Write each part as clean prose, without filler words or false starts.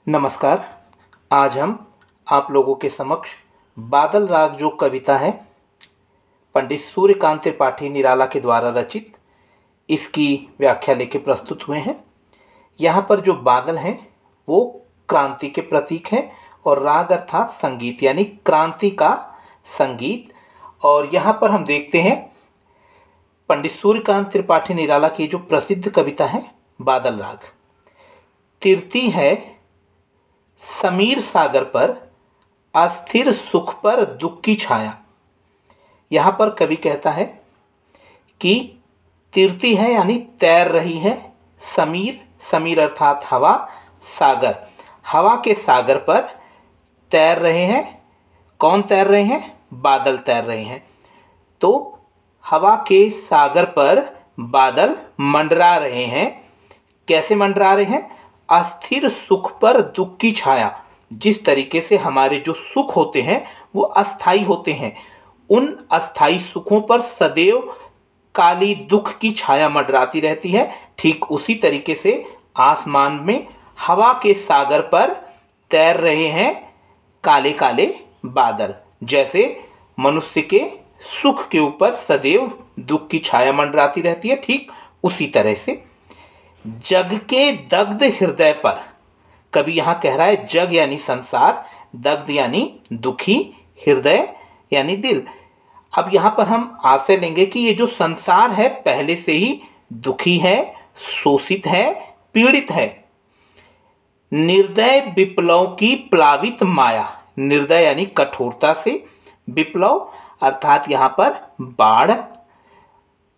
नमस्कार। आज हम आप लोगों के समक्ष बादल राग जो कविता है पंडित सूर्यकांत त्रिपाठी निराला के द्वारा रचित, इसकी व्याख्या लेके प्रस्तुत हुए हैं। यहाँ पर जो बादल हैं वो क्रांति के प्रतीक हैं और राग अर्थात संगीत यानी क्रांति का संगीत। और यहाँ पर हम देखते हैं पंडित सूर्यकांत त्रिपाठी निराला की जो प्रसिद्ध कविता है बादल राग। तिरती है समीर सागर पर, अस्थिर सुख पर दुख की छाया। यहाँ पर कवि कहता है कि तिरती है यानी तैर रही है, समीर, समीर अर्थात हवा, सागर, हवा के सागर पर तैर रहे हैं। कौन तैर रहे हैं? बादल तैर रहे हैं। तो हवा के सागर पर बादल मंडरा रहे हैं। कैसे मंडरा रहे हैं? अस्थिर सुख पर दुख की छाया। जिस तरीके से हमारे जो सुख होते हैं वो अस्थाई होते हैं, उन अस्थाई सुखों पर सदैव काली दुख की छाया मंडराती रहती है। ठीक उसी तरीके से आसमान में हवा के सागर पर तैर रहे हैं काले काले बादल। जैसे मनुष्य के सुख के ऊपर सदैव दुख की छाया मंडराती रहती है, ठीक उसी तरह से जग के दग्ध हृदय पर, कभी यहाँ कह रहा है जग यानी संसार, दग्ध यानी दुखी, हृदय यानी दिल। अब यहाँ पर हम आशय लेंगे कि ये जो संसार है पहले से ही दुखी है, शोषित है, पीड़ित है। निर्दय विप्लव की प्लावित माया, निर्दय यानी कठोरता से, विप्लव अर्थात यहाँ पर बाढ़,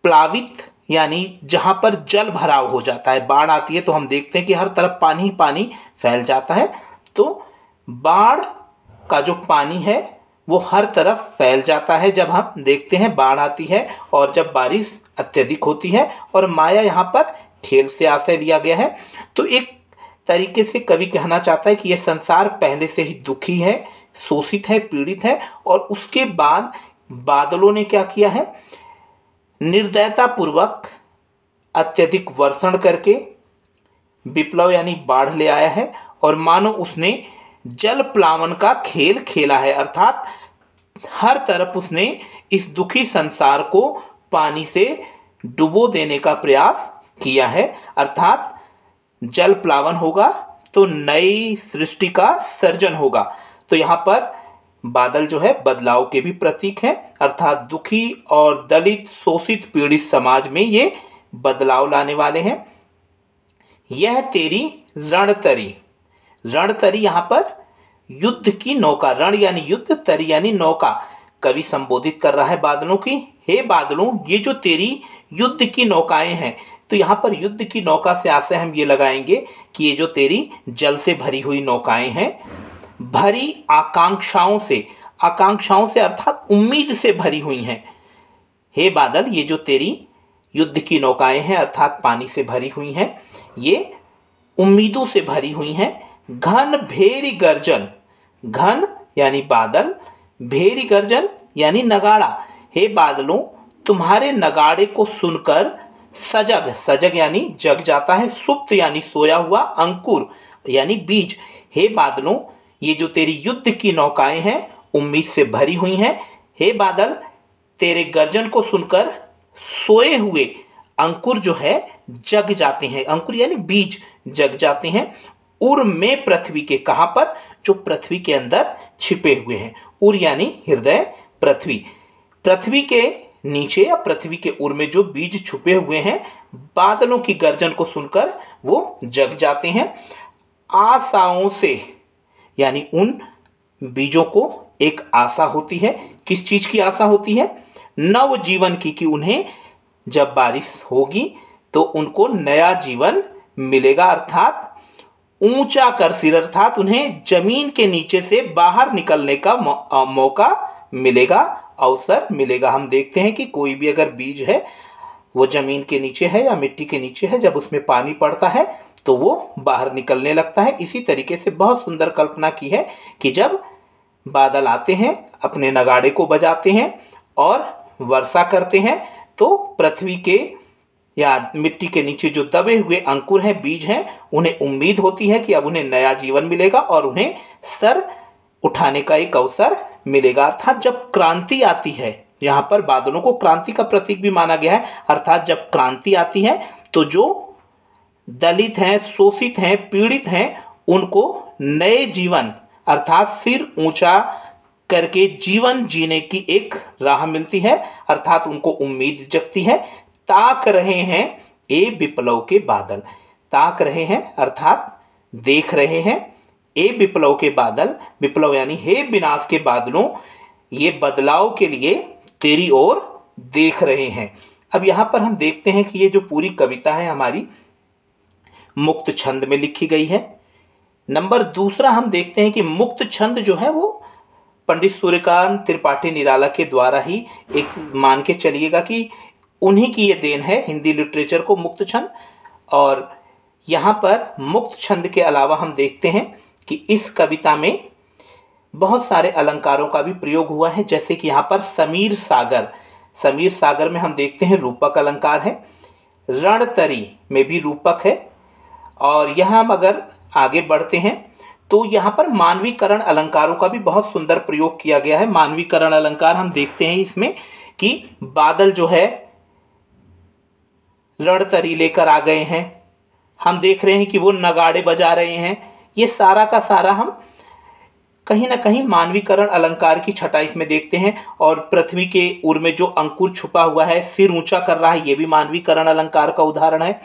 प्लावित यानी जहाँ पर जल भराव हो जाता है। बाढ़ आती है तो हम देखते हैं कि हर तरफ पानी ही पानी फैल जाता है। तो बाढ़ का जो पानी है वो हर तरफ फैल जाता है जब हम देखते हैं बाढ़ आती है और जब बारिश अत्यधिक होती है। और माया यहाँ पर खेल से आशय लिया गया है। तो एक तरीके से कवि कहना चाहता है कि यह संसार पहले से ही दुखी है, शोषित है, पीड़ित है। और उसके बाद बादलों ने क्या किया है? निर्दयता पूर्वक अत्यधिक वर्षण करके विप्लव यानी बाढ़ ले आया है। और मानो उसने जल प्लावन का खेल खेला है, अर्थात हर तरफ उसने इस दुखी संसार को पानी से डुबो देने का प्रयास किया है। अर्थात जल प्लावन होगा तो नई सृष्टि का सर्जन होगा। तो यहाँ पर बादल जो है बदलाव के भी प्रतीक हैं, अर्थात दुखी और दलित, शोषित, पीड़ित समाज में ये बदलाव लाने वाले हैं। यह तेरी रणतरी, रणतरी यहाँ पर युद्ध की नौका, रण यानी युद्ध, तरी यानी नौका। कवि संबोधित कर रहा है बादलों की। हे बादलों, ये जो तेरी युद्ध की नौकाएं हैं, तो यहाँ पर युद्ध की नौका से आशय हम ये लगाएंगे कि ये जो तेरी जल से भरी हुई नौकाएं हैं, भरी आकांक्षाओं से, आकांक्षाओं से अर्थात उम्मीद से भरी हुई हैं। हे बादल, ये जो तेरी युद्ध की नौकाएं हैं अर्थात पानी से भरी हुई हैं, ये उम्मीदों से भरी हुई हैं। घन भेरी गर्जन, घन यानी बादल, भेरी गर्जन यानी नगाड़ा। हे बादलों, तुम्हारे नगाड़े को सुनकर सजग, सजग यानी जग जाता है, सुप्त यानी सोया हुआ, अंकुर यानी बीज। हे बादलों, ये जो तेरी युद्ध की नौकाएं हैं उम्मीद से भरी हुई हैं। हे बादल, तेरे गर्जन को सुनकर सोए हुए अंकुर जो है जग जाते हैं, अंकुर यानी बीज जग जाते हैं। उर में पृथ्वी के, कहाँ पर? जो पृथ्वी के अंदर छिपे हुए हैं। उर यानी हृदय, पृथ्वी, पृथ्वी के नीचे या पृथ्वी के उर में जो बीज छुपे हुए हैं, बादलों की गर्जन को सुनकर वो जग जाते हैं। आशाओं से यानी उन बीजों को एक आशा होती है। किस चीज की आशा होती है? नव जीवन की, कि उन्हें जब बारिश होगी तो उनको नया जीवन मिलेगा, अर्थात ऊंचा कर सिर, अर्थात उन्हें जमीन के नीचे से बाहर निकलने का मौका मिलेगा, अवसर मिलेगा। हम देखते हैं कि कोई भी अगर बीज है वो जमीन के नीचे है या मिट्टी के नीचे है, जब उसमें पानी पड़ता है तो वो बाहर निकलने लगता है। इसी तरीके से बहुत सुंदर कल्पना की है कि जब बादल आते हैं, अपने नगाड़े को बजाते हैं और वर्षा करते हैं, तो पृथ्वी के या मिट्टी के नीचे जो दबे हुए अंकुर हैं, बीज हैं, उन्हें उम्मीद होती है कि अब उन्हें नया जीवन मिलेगा और उन्हें सर उठाने का एक अवसर मिलेगा। अर्थात जब क्रांति आती है, यहाँ पर बादलों को क्रांति का प्रतीक भी माना गया है, अर्थात जब क्रांति आती है तो जो दलित हैं, शोषित हैं, पीड़ित हैं, उनको नए जीवन अर्थात सिर ऊंचा करके जीवन जीने की एक राह मिलती है, अर्थात उनको उम्मीद जगती है। ताक रहे हैं ए विप्लव के बादल, ताक रहे हैं अर्थात देख रहे हैं, ए विप्लव के बादल, विप्लव यानी हे विनाश के बादलों, ये बदलाव के लिए तेरी ओर देख रहे हैं। अब यहाँ पर हम देखते हैं कि ये जो पूरी कविता है हमारी मुक्त छंद में लिखी गई है। नंबर दूसरा हम देखते हैं कि मुक्त छंद जो है वो पंडित सूर्यकांत त्रिपाठी निराला के द्वारा ही एक मान के चलिएगा कि उन्हीं की ये देन है हिंदी लिटरेचर को मुक्त छंद। और यहाँ पर मुक्त छंद के अलावा हम देखते हैं कि इस कविता में बहुत सारे अलंकारों का भी प्रयोग हुआ है, जैसे कि यहाँ पर समीर सागर में हम देखते हैं रूपक अलंकार है, रणतरी में भी रूपक है। और यहाँ हम अगर आगे बढ़ते हैं तो यहाँ पर मानवीकरण अलंकारों का भी बहुत सुंदर प्रयोग किया गया है। मानवीकरण अलंकार हम देखते हैं इसमें कि बादल जो है रणतरी लेकर आ गए हैं, हम देख रहे हैं कि वो नगाड़े बजा रहे हैं। ये सारा का सारा हम कहीं ना कहीं मानवीकरण अलंकार की छटा इसमें देखते हैं। और पृथ्वी के उर में जो अंकुर छुपा हुआ है, सिर ऊंचा कर रहा है, ये भी मानवीकरण अलंकार का उदाहरण है।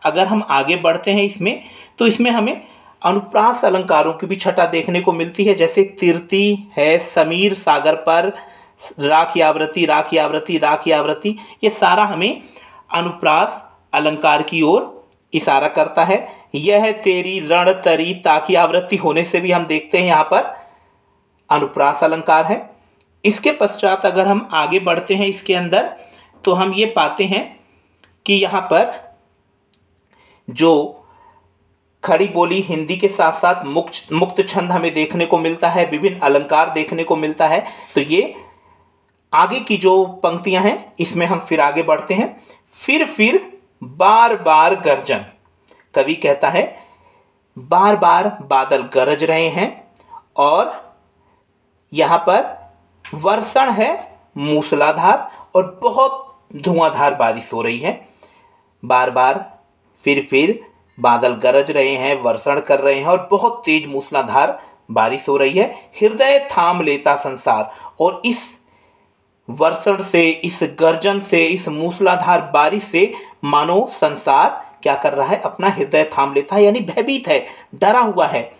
अगर हम आगे बढ़ते हैं इसमें तो इसमें हमें अनुप्रास अलंकारों की भी छटा देखने को मिलती है, जैसे तीर्ति है, समीर सागर पर, राख यावृति राख यावृति राख यावृति, ये सारा हमें अनुप्रास अलंकार की ओर इशारा करता है। यह तेरी रण तरी ताकि आवृत्ति होने से भी हम देखते हैं यहाँ पर अनुप्रास अलंकार है। इसके पश्चात अगर हम आगे बढ़ते हैं इसके अंदर तो हम ये पाते हैं कि यहाँ पर जो खड़ी बोली हिंदी के साथ साथ मुक्त छंद हमें देखने को मिलता है, विभिन्न अलंकार देखने को मिलता है। तो ये आगे की जो पंक्तियां हैं इसमें हम फिर आगे बढ़ते हैं। फिर बार बार गर्जन, कवि कहता है बार बार बादल गरज रहे हैं और यहाँ पर वर्षण है मूसलाधार और बहुत धुआंधार बारिश हो रही है। बार बार फिर बादल गरज रहे हैं, वर्षण कर रहे हैं और बहुत तेज मूसलाधार बारिश हो रही है। हृदय थाम लेता संसार, और इस वर्षण से, इस गर्जन से, इस मूसलाधार बारिश से मानो संसार क्या कर रहा है, अपना हृदय थाम लेता है, यानी भयभीत है, डरा हुआ है।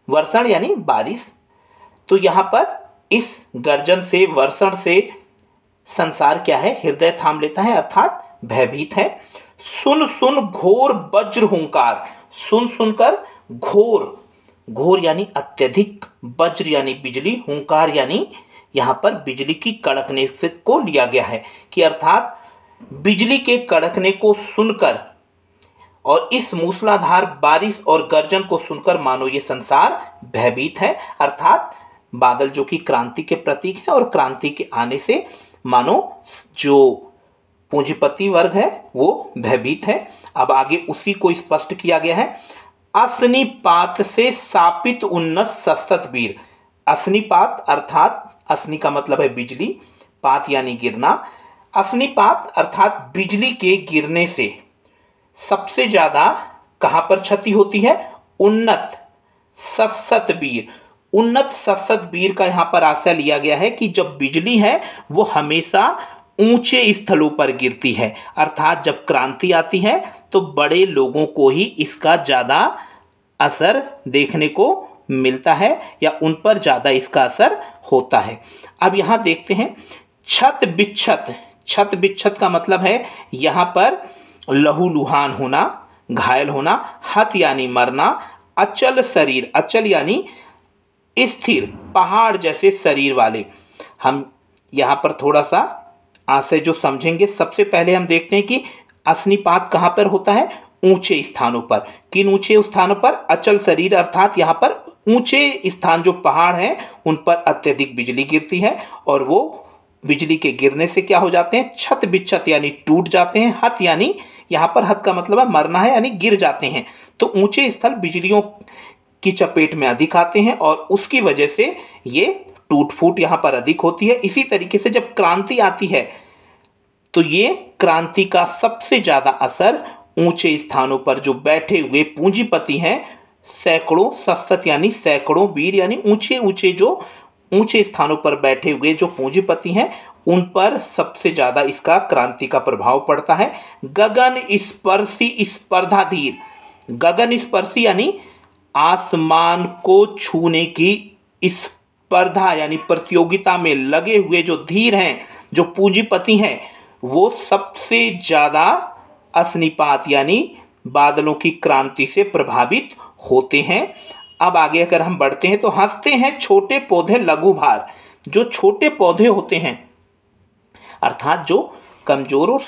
वर्षण यानी बारिश। तो यहाँ पर इस गर्जन से, वर्षण से संसार क्या है, हृदय थाम लेता है, अर्थात भयभीत है। सुन सुन घोर वज्र हुंकार, सुन सुनकर घोर यानी अत्यधिक, वज्र यानी बिजली, हुंकार यानी यहाँ पर बिजली की कड़कने से को लिया गया है कि अर्थात बिजली के कड़कने को सुनकर और इस मूसलाधार बारिश और गर्जन को सुनकर मानो ये संसार भयभीत है। अर्थात बादल जो कि क्रांति के प्रतीक है और क्रांति के आने से मानो जो पूंजीपति वर्ग है वो भयभीत है। अब आगे उसी को स्पष्ट किया गया है। असनिपात से सापित उन्नत सशत वीर, असनिपात अर्थात असनी का मतलब है बिजली, पात यानी गिरना। असनिपात अर्थात बिजली के गिरने से सबसे ज़्यादा कहाँ पर क्षति होती है, उन्नत सशत वीर। उन्नत सशत वीर का यहाँ पर आशय लिया गया है कि जब बिजली है वो हमेशा ऊंचे स्थलों पर गिरती है, अर्थात जब क्रांति आती है तो बड़े लोगों को ही इसका ज़्यादा असर देखने को मिलता है या उन पर ज़्यादा इसका असर होता है। अब यहाँ देखते हैं छत बिच्छत। छत बिच्छत का मतलब है यहाँ पर लहूलुहान होना, घायल होना। हत यानी मरना। अचल शरीर, अचल यानी स्थिर, पहाड़ जैसे शरीर वाले। हम यहाँ पर थोड़ा सा आशय जो समझेंगे, सबसे पहले हम देखते हैं कि असनिपात कहाँ पर होता है, ऊंचे स्थानों पर। किन ऊंचे स्थानों पर, अचल शरीर, अर्थात यहाँ पर ऊंचे स्थान जो पहाड़ हैं उन पर अत्यधिक बिजली गिरती है और वो बिजली के गिरने से क्या हो जाते हैं, छत बिच्छत यानी टूट जाते हैं। हत यानी यहाँ पर हत का मतलब है मरना है, यानी गिर जाते हैं। तो ऊंचे स्थल बिजलियों की चपेट में अधिक आते हैं और उसकी वजह से ये टूट फूट यहाँ पर अधिक होती है। इसी तरीके से जब क्रांति आती है तो ये क्रांति का सबसे ज़्यादा असर ऊंचे स्थानों पर जो बैठे हुए पूंजीपति हैं, सैकड़ों सशत यानी सैकड़ों वीर यानी ऊंचे ऊंचे जो ऊंचे स्थानों पर बैठे हुए जो पूंजीपति हैं उन पर सबसे ज़्यादा इसका क्रांति का प्रभाव पड़ता है। गगन स्पर्शी स्पर्धाधीर, गगन स्पर्शी यानी आसमान को छूने की स्पर्धा यानी प्रतियोगिता में लगे हुए जो धीर हैं, जो पूंजीपति हैं, वो सबसे ज़्यादा अग्निपात यानी बादलों की क्रांति से प्रभावित होते हैं। अब आगे अगर हम बढ़ते हैं तो हंसते हैं छोटे पौधे लघु भार। जो छोटे पौधे होते हैं अर्थात जो कमजोर और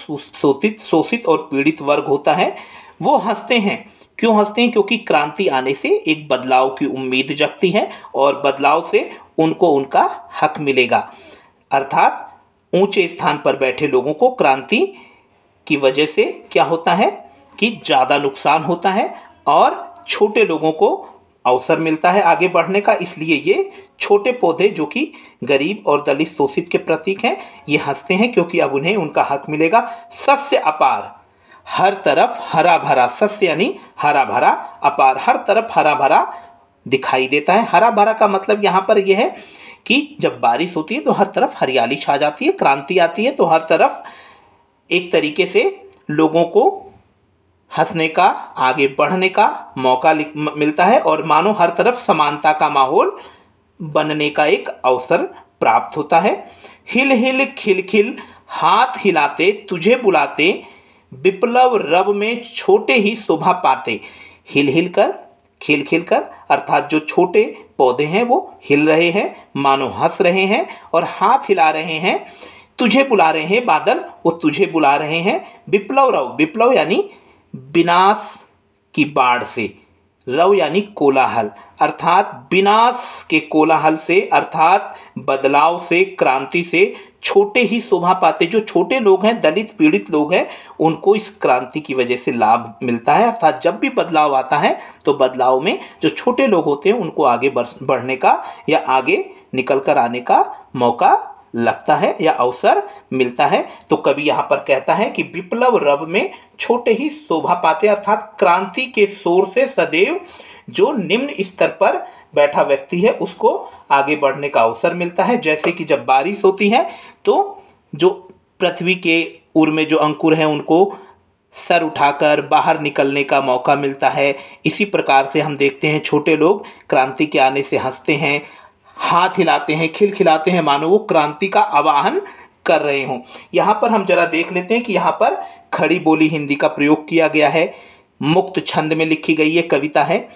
शोषित और पीड़ित वर्ग होता है वो हंसते हैं। क्यों हंसते हैं? क्योंकि क्रांति आने से एक बदलाव की उम्मीद जगती है और बदलाव से उनको उनका हक मिलेगा। अर्थात ऊंचे स्थान पर बैठे लोगों को क्रांति की वजह से क्या होता है कि ज़्यादा नुकसान होता है और छोटे लोगों को अवसर मिलता है आगे बढ़ने का। इसलिए ये छोटे पौधे जो कि गरीब और दलित शोषित के प्रतीक हैं, ये हंसते हैं क्योंकि अब उन्हें उनका हक मिलेगा। सस्य अपार, हर तरफ हरा भरा, सस्य यानी हरा भरा, अपार हर तरफ हरा भरा दिखाई देता है। हरा भरा का मतलब यहाँ पर यह है कि जब बारिश होती है तो हर तरफ हरियाली छा जाती है, क्रांति आती है तो हर तरफ एक तरीके से लोगों को हंसने का, आगे बढ़ने का मौका मिलता है और मानो हर तरफ समानता का माहौल बनने का एक अवसर प्राप्त होता है। हिल हिल खिल खिल हाथ हिलाते तुझे बुलाते, विप्लव रब में छोटे ही शोभा पाते। हिल हिल कर, खिल खिल कर अर्थात जो छोटे पौधे हैं वो हिल रहे हैं, मानो हंस रहे हैं और हाथ हिला रहे हैं। तुझे बुला रहे हैं बादल, वो तुझे बुला रहे हैं। विप्लव रव, विप्लव यानी विनाश की बाढ़ से, रव यानी कोलाहल, अर्थात विनाश के कोलाहल से अर्थात बदलाव से, क्रांति से छोटे ही शोभा पाते। जो छोटे लोग हैं, दलित पीड़ित लोग हैं, उनको इस क्रांति की वजह से लाभ मिलता है। अर्थात जब भी बदलाव आता है तो बदलाव में जो छोटे लोग होते हैं उनको आगे बढ़ने का या आगे निकल कर आने का मौका लगता है या अवसर मिलता है। तो कवि यहाँ पर कहता है कि विप्लव रब में छोटे ही शोभा पाते, अर्थात क्रांति के शोर से सदैव जो निम्न स्तर पर बैठा व्यक्ति है उसको आगे बढ़ने का अवसर मिलता है। जैसे कि जब बारिश होती है तो जो पृथ्वी के उर में जो अंकुर हैं उनको सर उठाकर बाहर निकलने का मौका मिलता है। इसी प्रकार से हम देखते हैं छोटे लोग क्रांति के आने से हंसते हैं, हाथ हिलाते हैं, खिलखिलाते हैं, मानो वो क्रांति का आवाहन कर रहे हों। यहाँ पर हम जरा देख लेते हैं कि यहाँ पर खड़ी बोली हिंदी का प्रयोग किया गया है, मुक्त छंद में लिखी गई ये कविता है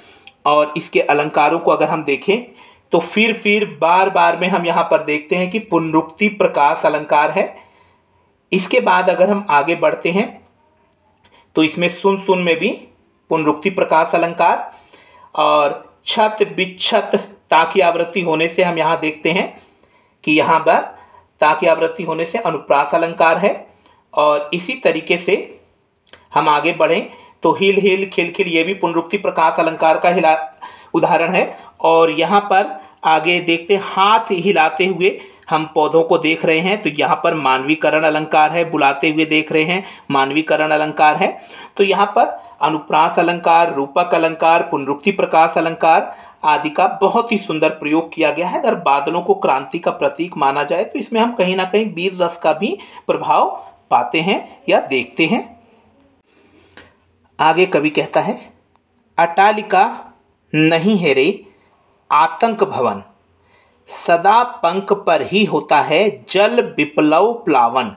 और इसके अलंकारों को अगर हम देखें तो फिर बार बार में हम यहाँ पर देखते हैं कि पुनरुक्ति प्रकाश अलंकार है। इसके बाद अगर हम आगे बढ़ते हैं तो इसमें सुन में भी पुनरुक्ति प्रकाश अलंकार और छत बिच्छत ताकि आवृत्ति होने से हम यहाँ देखते हैं कि यहाँ पर ताकि आवृत्ति होने से अनुप्रास अलंकार है। और इसी तरीके से हम आगे बढ़ें तो हिल हिल खिल खिल ये भी पुनरुक्ति प्रकाश अलंकार का उदाहरण है। और यहाँ पर आगे देखते हाथ हिलाते हुए हम पौधों को देख रहे हैं तो यहाँ पर मानवीकरण अलंकार है, बुलाते हुए देख रहे हैं मानवीकरण अलंकार है। तो यहाँ पर अनुप्रास अलंकार, रूपक अलंकार, पुनरुक्ति प्रकाश अलंकार आदि का बहुत ही सुंदर प्रयोग किया गया है। अगर बादलों को क्रांति का प्रतीक माना जाए तो इसमें हम कहीं ना कहीं वीर रस का भी प्रभाव पाते हैं या देखते हैं। आगे कवि कहता है अटालिका नहीं है रे आतंक भवन, सदा पंख पर ही होता है जल विप्लव प्लावन।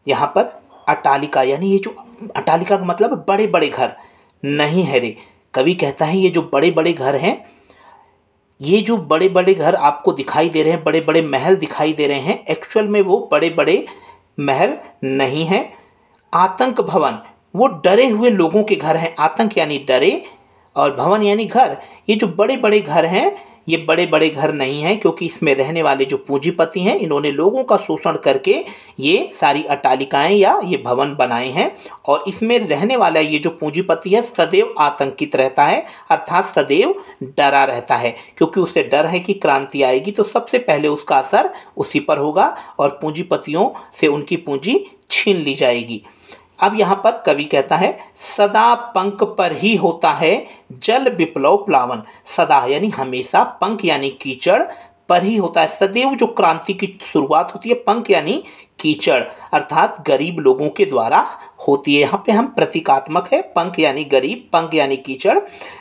यहाँ पर अटालिका यानी ये जो अटालिका का मतलब बड़े बड़े घर नहीं है रे। कवि कहता है ये जो बड़े बड़े घर हैं, ये जो बड़े बड़े घर आपको दिखाई दे रहे हैं, बड़े बड़े महल दिखाई दे रहे हैं, एक्चुअल में वो बड़े बड़े महल नहीं हैं। आतंक भवन वो डरे हुए लोगों के घर हैं। आतंक यानी डरे और भवन यानी घर। ये जो बड़े बड़े घर हैं ये बड़े बड़े घर नहीं हैं, क्योंकि इसमें रहने वाले जो पूंजीपति हैं इन्होंने लोगों का शोषण करके ये सारी अट्टालिकाएं या ये भवन बनाए हैं। और इसमें रहने वाला ये जो पूंजीपति है सदैव आतंकित रहता है, अर्थात सदैव डरा रहता है, क्योंकि उसे डर है कि क्रांति आएगी तो सबसे पहले उसका असर उसी पर होगा और पूंजीपतियों से उनकी पूंजी छीन ली जाएगी। अब यहाँ पर कवि कहता है सदा पंख पर ही होता है जल विप्लव प्लावन। सदा यानी हमेशा, पंख यानी कीचड़, पर ही होता है सदैव जो क्रांति की शुरुआत होती है, पंख यानी कीचड़ अर्थात गरीब लोगों के द्वारा होती है। यहाँ पे हम प्रतीकात्मक है, पंख यानी गरीब, पंख यानी कीचड़।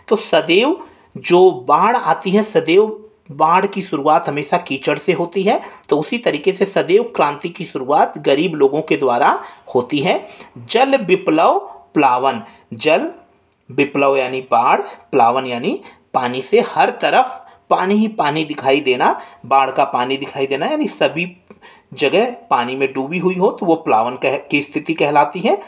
तो सदैव जो बाढ़ आती है, सदैव बाढ़ की शुरुआत हमेशा कीचड़ से होती है, तो उसी तरीके से सदैव क्रांति की शुरुआत गरीब लोगों के द्वारा होती है। जल विप्लव प्लावन, जल विप्लव यानी बाढ़, प्लावन यानी पानी से हर तरफ पानी ही पानी दिखाई देना, बाढ़ का पानी दिखाई देना, यानी सभी जगह पानी में डूबी हुई हो तो वो प्लावन की स्थिति कहलाती है।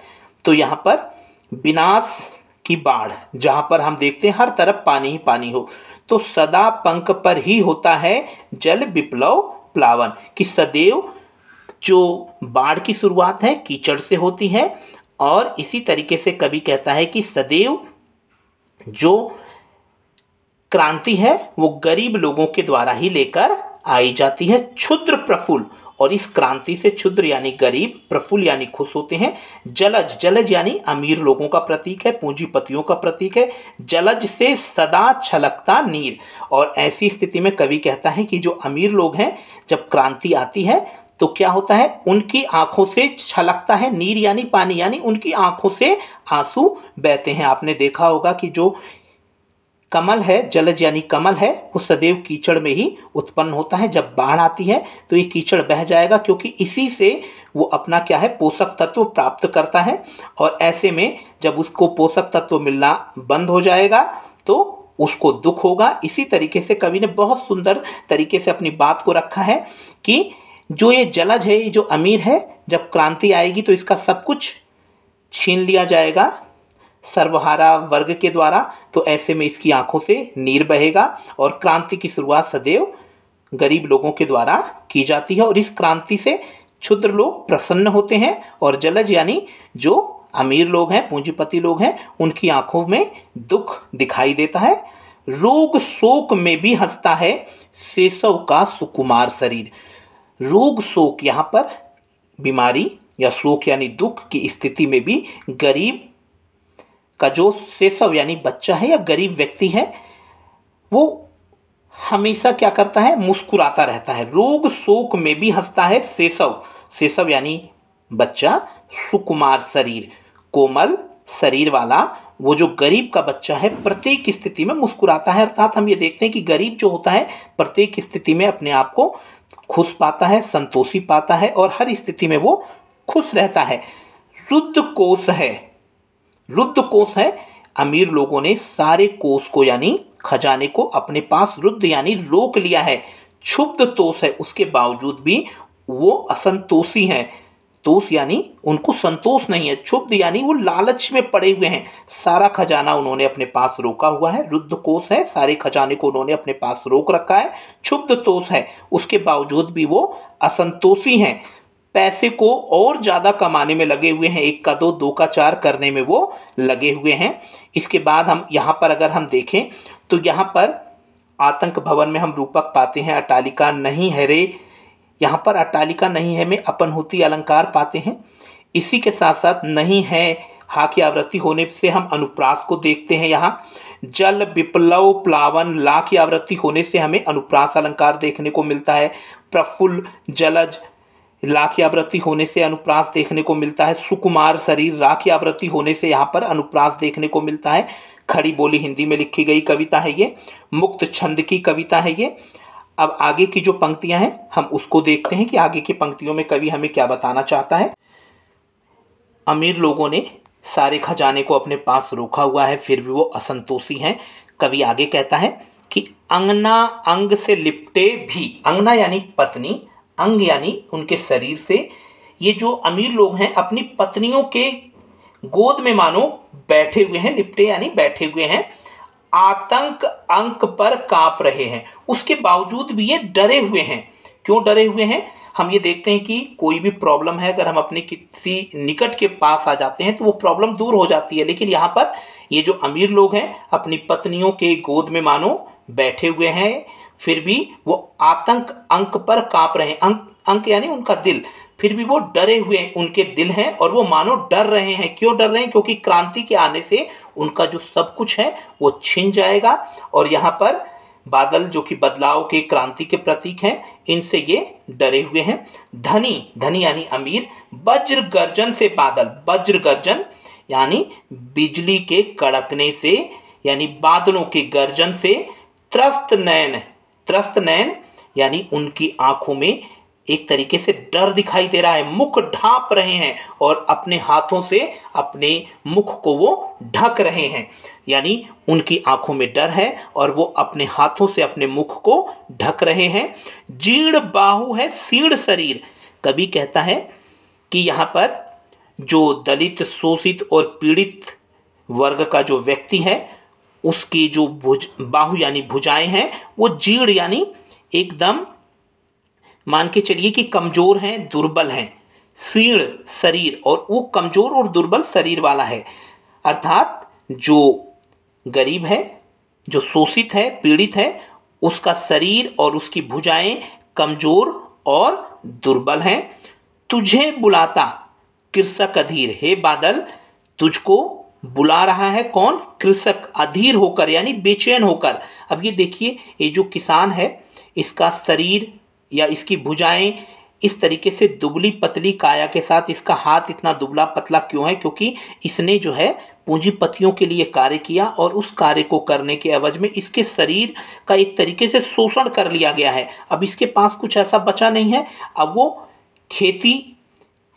तो यहाँ पर विनाश की बाढ़, जहाँ पर हम देखते हैं हर तरफ पानी ही पानी हो, तो सदा पंख पर ही होता है जल विप्लव प्लावन, कि सदैव जो बाढ़ की शुरुआत है कीचड़ से होती है। और इसी तरीके से कवि कहता है कि सदैव जो क्रांति है वो गरीब लोगों के द्वारा ही लेकर आई जाती है। क्षुद्र प्रफुल्ल, और इस क्रांति से क्षुद्र यानी गरीब, प्रफुल्ल यानी खुश होते हैं। जलज, जलज यानी अमीर लोगों का प्रतीक है, पूंजीपतियों का प्रतीक है। जलज से सदा छलकता नीर, और ऐसी स्थिति में कवि कहता है कि जो अमीर लोग हैं जब क्रांति आती है तो क्या होता है, उनकी आंखों से छलकता है नीर यानी पानी, यानी उनकी आंखों से आंसू बहते हैं। आपने देखा होगा कि जो कमल है, जलज यानी कमल है, वो सदैव कीचड़ में ही उत्पन्न होता है। जब बाढ़ आती है तो ये कीचड़ बह जाएगा, क्योंकि इसी से वो अपना क्या है पोषक तत्व प्राप्त करता है। और ऐसे में जब उसको पोषक तत्व मिलना बंद हो जाएगा तो उसको दुख होगा। इसी तरीके से कवि ने बहुत सुंदर तरीके से अपनी बात को रखा है कि जो ये जलज है, ये जो अमीर है, जब क्रांति आएगी तो इसका सब कुछ छीन लिया जाएगा सर्वहारा वर्ग के द्वारा, तो ऐसे में इसकी आंखों से नीर बहेगा। और क्रांति की शुरुआत सदैव गरीब लोगों के द्वारा की जाती है, और इस क्रांति से क्षुद्र लोग प्रसन्न होते हैं, और जलज यानी जो अमीर लोग हैं, पूंजीपति लोग हैं, उनकी आंखों में दुख दिखाई देता है। रोग शोक में भी हंसता है सेसव का सुकुमार शरीर। रोग शोक, यहाँ पर बीमारी या शोक यानी दुख की स्थिति में भी गरीब का जो सेसव यानी बच्चा है या गरीब व्यक्ति है, वो हमेशा क्या करता है, मुस्कुराता रहता है। रोग शोक में भी हंसता है सेसव, सेसव यानी बच्चा, सुकुमार शरीर, कोमल शरीर वाला वो जो गरीब का बच्चा है प्रत्येक स्थिति में मुस्कुराता है। अर्थात हम ये देखते हैं कि गरीब जो होता है प्रत्येक स्थिति में अपने आप को खुश पाता है, संतोषी पाता है, और हर स्थिति में वो खुश रहता है। रुद्ध कोष है, रुद्ध कोष है, अमीर लोगों ने सारे कोष को यानी खजाने को अपने पास रुद्ध यानी रोक लिया है। क्षुब्ध तोष है, उसके बावजूद भी वो असंतोषी हैं। तोष यानी उनको संतोष नहीं है, क्षुब्ध यानी वो लालच में पड़े हुए हैं, सारा खजाना उन्होंने अपने पास रोका हुआ है। रुद्ध कोष है, सारे खजाने को उन्होंने अपने पास रोक रखा है। क्षुब्ध तोष है, उसके बावजूद भी वो असंतोषी हैं। पैसे को और ज़्यादा कमाने में लगे हुए हैं, 1 का 2, 2 का 4 करने में वो लगे हुए हैं। इसके बाद हम यहाँ पर अगर हम देखें तो यहाँ पर आतंक भवन में हम रूपक पाते हैं अट्टालिका नहीं है रे, यहाँ पर अट्टालिका नहीं है में अपनहुति अलंकार पाते हैं। इसी के साथ साथ नहीं है हा की आवृत्ति होने से हम अनुप्रास को देखते हैं। यहाँ जल विप्लव प्लावन ला की आवृत्ति होने से हमें अनुप्रास अलंकार देखने को मिलता है। प्रफुल्ल जलज ला की आवृत्ति होने से अनुप्रास देखने को मिलता है। सुकुमार शरीर रा की आवृत्ति होने से यहाँ पर अनुप्रास देखने को मिलता है। खड़ी बोली हिंदी में लिखी गई कविता है ये, मुक्त छंद की कविता है ये। अब आगे की जो पंक्तियां हैं हम उसको देखते हैं कि आगे की पंक्तियों में कवि हमें क्या बताना चाहता है। अमीर लोगों ने सारे खजाने को अपने पास रोका हुआ है, फिर भी वो असंतोषी हैं। कवि आगे कहता है कि अंगना अंग से लिपटे भी, अंगना यानी पत्नी, अंग यानी उनके शरीर से, ये जो अमीर लोग हैं अपनी पत्नियों के गोद में मानो बैठे हुए हैं, लिपटे यानी बैठे हुए हैं। आतंक अंक पर कांप रहे हैं। उसके बावजूद भी ये डरे हुए हैं। क्यों डरे हुए हैं? हम ये देखते हैं कि कोई भी प्रॉब्लम है, अगर हम अपने किसी निकट के पास आ जाते हैं तो वो प्रॉब्लम दूर हो जाती है। लेकिन यहाँ पर ये जो अमीर लोग हैं अपनी पत्नियों के गोद में मानो बैठे हुए हैं, फिर भी वो आतंक अंक पर कांप रहे हैं। अंक अंक यानी उनका दिल, फिर भी वो डरे हुए उनके दिल हैं और वो मानो डर रहे हैं। क्यों डर रहे हैं? क्योंकि क्रांति के आने से उनका जो सब कुछ है वो छिन जाएगा। और यहाँ पर बादल जो कि बदलाव के, क्रांति के प्रतीक हैं, इनसे ये डरे हुए हैं। धनी, धनी यानी अमीर, वज्र गर्जन से बादल, वज्र गर्जन यानी बिजली के कड़कने से, यानी बादलों के गर्जन से, त्रस्त नयन, त्रस्त नयन यानी उनकी आंखों में एक तरीके से डर दिखाई दे रहा है, मुख ढांप रहे हैं और अपने हाथों से अपने मुख को वो ढक रहे हैं। यानी उनकी आंखों में डर है और वो अपने हाथों से अपने मुख को ढक रहे हैं। जीर्ण बाहु है सीर्ण शरीर। कवि कहता है कि यहाँ पर जो दलित, शोषित और पीड़ित वर्ग का जो व्यक्ति है उसकी जो बाहु यानी भुजाएं हैं वो जीर्ण यानी एकदम मान के चलिए कि कमजोर हैं, दुर्बल हैं। शीर्ण शरीर, और वो कमजोर और दुर्बल शरीर वाला है। अर्थात जो गरीब है, जो शोषित है, पीड़ित है, उसका शरीर और उसकी भुजाएं कमजोर और दुर्बल हैं। तुझे बुलाता कृषक अधीर। हे बादल, तुझको बुला रहा है कौन? कृषक, अधीर होकर यानी बेचैन होकर। अब ये देखिए, ये जो किसान है इसका शरीर या इसकी भुजाएं इस तरीके से दुबली पतली काया के साथ, इसका हाथ इतना दुबला पतला क्यों है? क्योंकि इसने जो है पूंजीपतियों के लिए कार्य किया और उस कार्य को करने के एवज में इसके शरीर का एक तरीके से शोषण कर लिया गया है। अब इसके पास कुछ ऐसा बचा नहीं है। अब वो खेती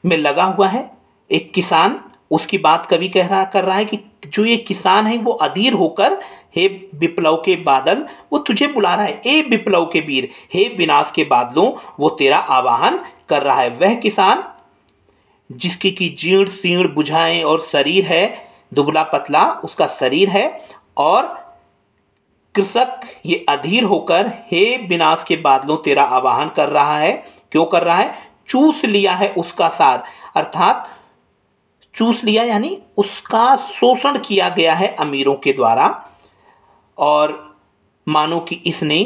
में लगा हुआ है, एक किसान। उसकी बात कवि कर रहा है कि जो ये किसान है वो अधीर होकर, हे विप्लव के बादल, वो तुझे बुला रहा है। ए विप्लव के वीर, हे विनाश के बादलों, वो तेरा आवाहन कर रहा है। वह किसान जिसकी की जीर्ण शीर्ण बुझाएं और शरीर है दुबला पतला, उसका शरीर है, और कृषक ये अधीर होकर हे विनाश के बादलों तेरा आवाहन कर रहा है। क्यों कर रहा है? चूस लिया है उसका सार। अर्थात चूस लिया यानी उसका शोषण किया गया है अमीरों के द्वारा। और मानो कि इसने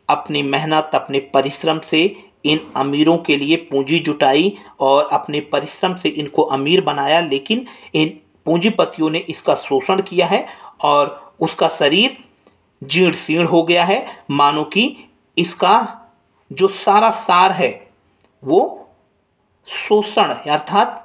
अपनी मेहनत, अपने परिश्रम से इन अमीरों के लिए पूंजी जुटाई और अपने परिश्रम से इनको अमीर बनाया, लेकिन इन पूंजीपतियों ने इसका शोषण किया है और उसका शरीर जीर्ण शीर्ण हो गया है। मानो कि इसका जो सारा सार है वो शोषण अर्थात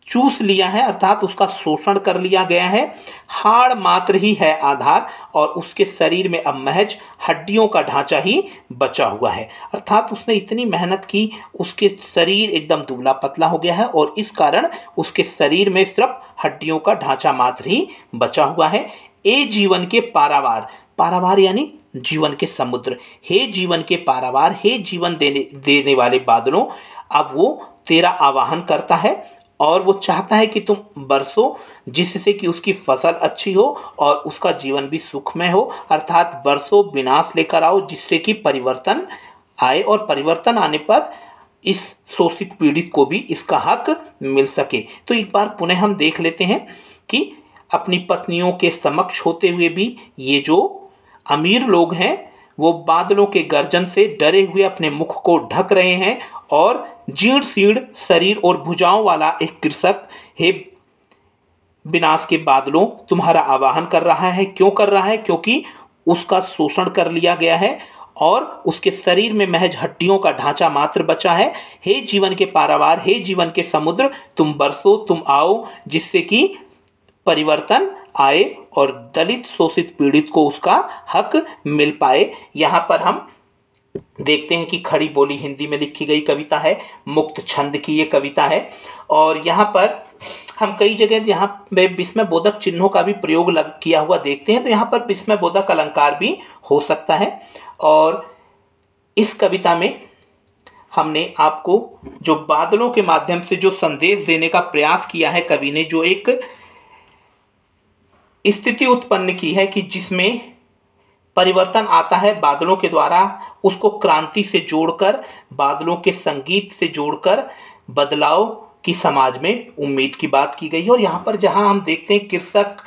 चूस लिया है, अर्थात उसका शोषण कर लिया गया है। हाड़ मात्र ही है आधार, और उसके शरीर में अब महज हड्डियों का ढांचा ही बचा हुआ है। अर्थात उसने इतनी मेहनत की, उसके शरीर एकदम दुबला पतला हो गया है और इस कारण उसके शरीर में सिर्फ हड्डियों का ढांचा मात्र ही बचा हुआ है। ए जीवन के पारावार, पारावार यानी जीवन के समुद्र। हे जीवन के पारावार, हे जीवन देने वाले बादलों, अब वो तेरा आवाहन करता है और वो चाहता है कि तुम बरसो, जिससे कि उसकी फसल अच्छी हो और उसका जीवन भी सुखमय हो। अर्थात बरसो, विनाश लेकर आओ, जिससे कि परिवर्तन आए और परिवर्तन आने पर इस शोषित पीड़ित को भी इसका हक मिल सके। तो एक बार पुनः हम देख लेते हैं कि अपनी पत्नियों के समक्ष होते हुए भी ये जो अमीर लोग हैं वो बादलों के गर्जन से डरे हुए अपने मुख को ढक रहे हैं और जीर्ण शीर्ण शरीर और भुजाओं वाला एक कृषक हे विनाश के बादलों तुम्हारा आवाहन कर रहा है। क्यों कर रहा है? क्योंकि उसका शोषण कर लिया गया है और उसके शरीर में महज हड्डियों का ढांचा मात्र बचा है। हे जीवन के पारावार, हे जीवन के समुद्र, तुम बरसो, तुम आओ, जिससे कि परिवर्तन आए और दलित, शोषित, पीड़ित को उसका हक मिल पाए। यहाँ पर हम देखते हैं कि खड़ी बोली हिंदी में लिखी गई कविता है, मुक्त छंद की ये कविता है। और यहाँ पर हम कई जगह यहाँ पे विस्मय बोधक चिन्हों का भी प्रयोग किया हुआ देखते हैं, तो यहाँ पर विस्मय बोधक अलंकार भी हो सकता है। और इस कविता में हमने आपको जो बादलों के माध्यम से जो संदेश देने का प्रयास किया है कवि ने, जो एक स्थिति उत्पन्न की है कि जिसमें परिवर्तन आता है बादलों के द्वारा, उसको क्रांति से जोड़कर, बादलों के संगीत से जोड़कर बदलाव की समाज में उम्मीद की बात की गई है। और यहाँ पर जहाँ हम देखते हैं कृषक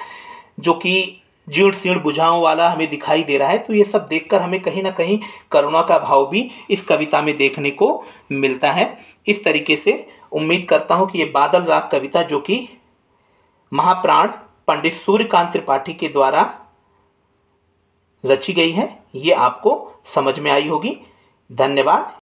जो कि जीर्ण शीर्ण बुझाओं वाला हमें दिखाई दे रहा है, तो ये सब देखकर हमें कहीं ना कहीं करुणा का भाव भी इस कविता में देखने को मिलता है। इस तरीके से उम्मीद करता हूँ कि ये बादल राग कविता जो कि महाप्राण पंडित सूर्यकांत त्रिपाठी के द्वारा रची गई है, ये आपको समझ में आई होगी। धन्यवाद।